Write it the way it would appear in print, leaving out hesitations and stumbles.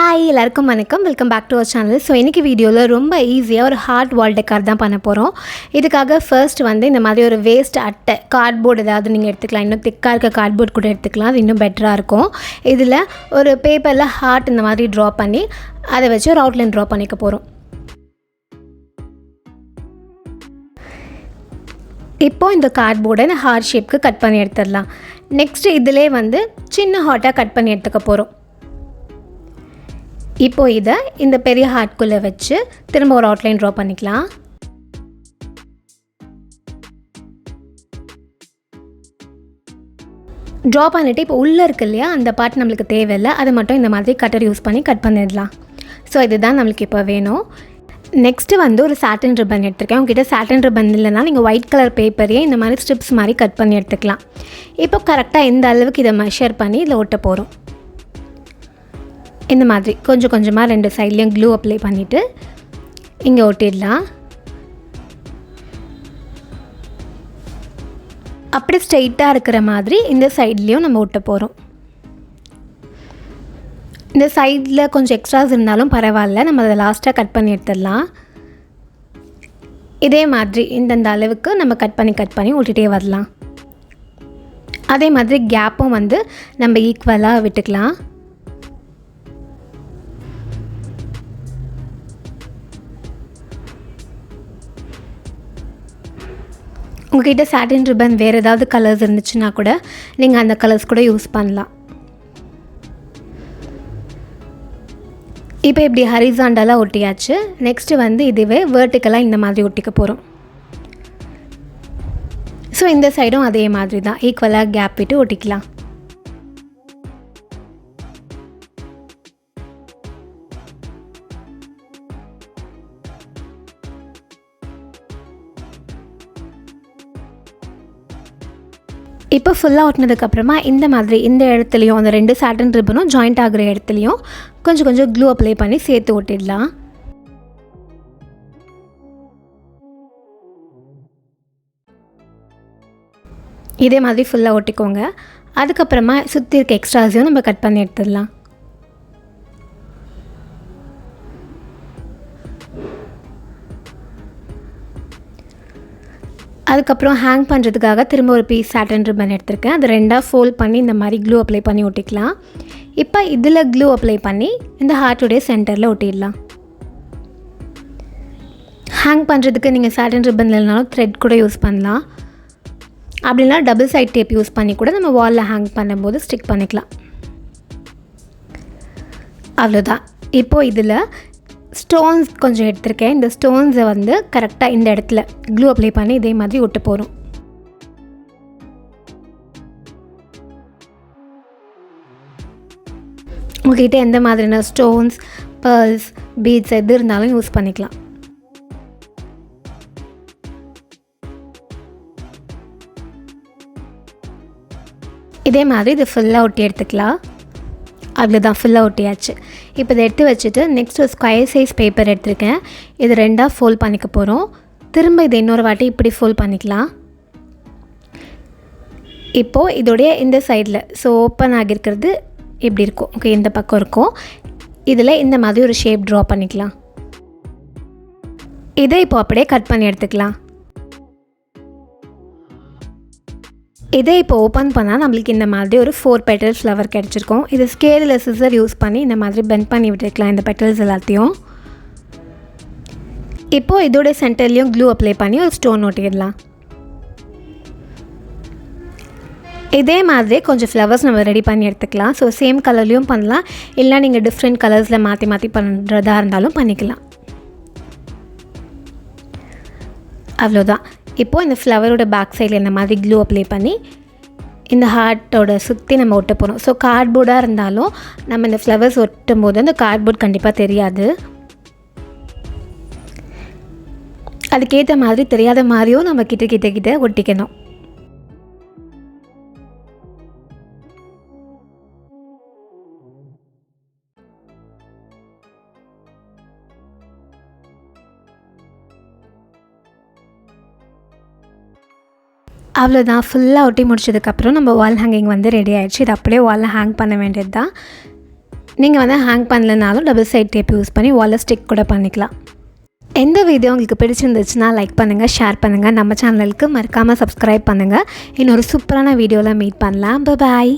Hi எல்லாருக்கும் வணக்கம். Welcome back to our channel. So இன்றைக்கி வீடியோவில் ரொம்ப ஈஸியாக ஒரு ஹார்ட் வால் டெக்கார் தான் பண்ண போகிறோம். இதுக்காக ஃபர்ஸ்ட் இந்த மாதிரி ஒரு வேஸ்ட் அட்டை கார்ட்போர்டு ஏதாவது நீங்கள் எடுத்துக்கலாம். இன்னும் திக்காக இருக்க கார்ட்போர்ட் கூட எடுத்துக்கலாம், அது இன்னும் பெட்டராக இருக்கும். இதில் ஒரு பேப்பரில் ஹார்ட் இந்த மாதிரி ட்ரா பண்ணி அதை வச்சு ஒரு அவுட்லைன் ட்ரா பண்ணிக்க போகிறோம். இப்போது இந்த கார்ட்போர்டை இந்த ஹார்ட் ஷேப்க்கு கட் பண்ணி எடுத்துடலாம். நெக்ஸ்ட்டு இதிலே சின்ன ஹார்ட்டாக கட் பண்ணி எடுத்துக்க போகிறோம். இப்போது இதை இந்த பெரிய ஹார்ட்குள்ளே வச்சு திரும்ப ஒரு அவுட்லைன் ட்ரா பண்ணிக்கலாம். ட்ரா பண்ணிவிட்டு இப்போ உள்ளே இருக்கு இல்லையா, அந்த பார்ட் நம்மளுக்கு தேவையில்லை, அதை மட்டும் இந்த மாதிரி கட்டர் யூஸ் பண்ணி கட் பண்ணிடலாம். ஸோ இதுதான் நம்மளுக்கு இப்போ வேணும். நெக்ஸ்ட்டு ஒரு சாட்டின் ரிப்பன் எடுத்துருக்கேன். உங்ககிட்ட சாட்டின் ரிப்பன் இல்லைனா நீங்கள் ஒயிட் கலர் பேப்பரையே இந்த மாதிரி ஸ்ட்ரிப்ஸ் மாதிரி கட் பண்ணி எடுத்துக்கலாம். இப்போ கரெக்டாக இந்த அளவுக்கு இதை மெஷர் பண்ணி இதில் ஒட்ட போகிறோம். இந்த மாதிரி கொஞ்சம் கொஞ்சமாக ரெண்டு சைட்லேயும் க்ளூ அப்ளை பண்ணிவிட்டு இங்கே ஒட்டிடலாம். அப்படி ஸ்ட்ரெயிட்டாக இருக்கிற மாதிரி இந்த சைட்லேயும் நம்ம ஒட்ட போகிறோம். இந்த சைடில் கொஞ்சம் எக்ஸ்ட்ராஸ் இருந்தாலும் பரவாயில்ல, நம்ம அதை லாஸ்ட்டாக கட் பண்ணி எடுத்துடலாம். இதே மாதிரி இந்தந்த அளவுக்கு நம்ம கட் பண்ணி ஒட்டிகிட்டே வரலாம். அதே மாதிரி கேப்பும் நம்ம ஈக்குவலாக விட்டுக்கலாம். உங்கள்கிட்ட சாட்டின் ரிப்பன் வேறு ஏதாவது கலர்ஸ் இருந்துச்சுன்னா கூட நீங்கள் அந்த கலர்ஸ் கூட யூஸ் பண்ணலாம். இப்போ இப்படி ஹரிசாண்டலாக ஒட்டியாச்சு. நெக்ஸ்ட்டு இதுவே வேர்ட்டிக்கலாக இந்த மாதிரி ஒட்டிக்க போகிறோம். ஸோ இந்த சைடும் அதே மாதிரி தான் ஈக்குவலாக கேப் விட்டு ஒட்டிக்கலாம். இப்போ ஃபுல்லாக ஒட்டினதுக்கப்புறமா இந்த மாதிரி இந்த இடத்துலையும் அந்த ரெண்டு சாட்டன் ரிப்பனும் ஜாயிண்ட் ஆகிற இடத்துலையும் கொஞ்சம் கொஞ்சம் க்ளூ அப்ளை பண்ணி சேர்த்து ஒட்டிடலாம். இதே மாதிரி ஃபுல்லாக ஒட்டிக்கோங்க. அதுக்கப்புறமா சுற்றி இருக்க எக்ஸ்ட்ராஸையும் நம்ம கட் பண்ணி எடுத்துடலாம். அதுக்கப்புறம் ஹேங் பண்ணுறதுக்காக திரும்ப ஒரு பீஸ் சாட்டன் ரிப்பன் எடுத்திருக்கேன். அது ரெண்டாக ஃபோல்ட் பண்ணி இந்த மாதிரி க்ளூ அப்ளை பண்ணி ஒட்டிக்கலாம். இப்போ இதில் க்ளூ அப்ளை பண்ணி இந்த ஹார்ட்டுடைய சென்டரில் ஒட்டிடலாம். ஹேங் பண்ணுறதுக்கு நீங்கள் சாட்டன் ரிப்பன் இல்லைனாலும் த்ரெட் கூட யூஸ் பண்ணலாம். அப்படின்னா டபுள் சைட் டேப் யூஸ் பண்ணி கூட நம்ம வாலில் ஹேங் பண்ணும்போது ஸ்டிக் பண்ணிக்கலாம். அவ்வளோதான். இப்போது இதில் ஸ்டோன்ஸ் கொஞ்சம் எடுத்திருக்கேன். இந்த ஸ்டோன்ஸை கரெக்டாக இந்த இடத்துல க்ளூ அப்ளை பண்ணி இதே மாதிரி ஒட்ட போகிறோம். உங்கள்கிட்ட எந்த மாதிரியான ஸ்டோன்ஸ், பேர்ல்ஸ், பீட்ஸ் எது இருந்தாலும் யூஸ் பண்ணிக்கலாம். இதே மாதிரி இது ஃபுல்லாக ஒட்டி எடுத்துக்கலாம். அவ்வளோதான், ஃபுல்லாக ஒட்டியாச்சு. இப்போ இதை எடுத்து வச்சுட்டு நெக்ஸ்ட் ஒரு ஸ்கொயர் சைஸ் பேப்பர் எடுத்திருக்கேன். இது ரெண்டாக ஃபோல்ட் பண்ணிக்க போகிறோம். திரும்ப இதை இன்னொரு வாட்டி இப்படி ஃபோல்ட் பண்ணிக்கலாம். இப்போது இதோடைய இந்த சைடில் ஓப்பன் ஆகியிருக்கிறது இப்படி இருக்கும். ஓகே, இந்த பக்கம் இருக்கும். இதில் இந்த மாதிரி ஒரு ஷேப் ட்ரா பண்ணிக்கலாம். இதை இப்போ அப்படியே கட் பண்ணி எடுத்துக்கலாம். இதை இப்போ ஓப்பன் பண்ணால் நம்மளுக்கு இந்த மாதிரி ஒரு 4 பெட்டல் ஃப்ளவர் கிடச்சிருக்கும். இது ஸ்கேலில் சிசர் யூஸ் பண்ணி இந்த மாதிரி பெண்ட் பண்ணி விட்டுருக்கலாம் இந்த பெட்டல்ஸ் எல்லாத்தையும். இப்போது இதோடைய சென்டர்லேயும் க்ளூ அப்ளை பண்ணி ஒரு ஸ்டோன் ஒட்டிடலாம். இதே மாதிரி கொஞ்சம் ஃப்ளவர்ஸ் நம்ம ரெடி பண்ணி எடுத்துக்கலாம். சேம் கலர்லேயும் பண்ணலாம், இல்லை நீங்கள் டிஃப்ரெண்ட் கலர்ஸில் மாற்றி மாற்றி பண்ணுறதா இருந்தாலும் பண்ணிக்கலாம். அவ்வளோதான். இப்போது இந்த ஃப்ளவரோட பேக் சைடில் இந்த மாதிரி க்ளூ அப்ளை பண்ணி இந்த ஹார்ட்டோட சுற்றி நம்ம ஒட்ட போகிறோம். கார்ட்போர்டாக இருந்தாலும் நம்ம இந்த ஃப்ளவர்ஸ் ஒட்டும் போது அந்த கார்ட்போர்ட் கண்டிப்பாக தெரியாது. அதுக்கேற்ற மாதிரி தெரியாத மாதிரியும் நம்ம கிட்ட ஒட்டிக்கணும். அவ்வளோதான், ஃபுல்லாக ஒட்டி முடிச்சதுக்கப்புறம் நம்ம வால் ஹேங்கிங் ரெடி ஆகிடுச்சு. இது அப்படியே வாலில் ஹேங் பண்ண வேண்டியது தான். நீங்கள் வந்து ஹேங் பண்ணலனாலும் டபுள் சைட் டேப் யூஸ் பண்ணி வாலில் ஸ்டிக் கூட பண்ணிக்கலாம். எந்த வீடியோ உங்களுக்கு பிடிச்சிருந்துச்சுன்னா லைக் பண்ணுங்கள், ஷேர் பண்ணுங்கள், நம்ம சேனலுக்கு மறக்காமல் சப்ஸ்கிரைப் பண்ணுங்கள். இன்னொரு சூப்பரான வீடியோவில் மீட் பண்ணலாம். பாய்.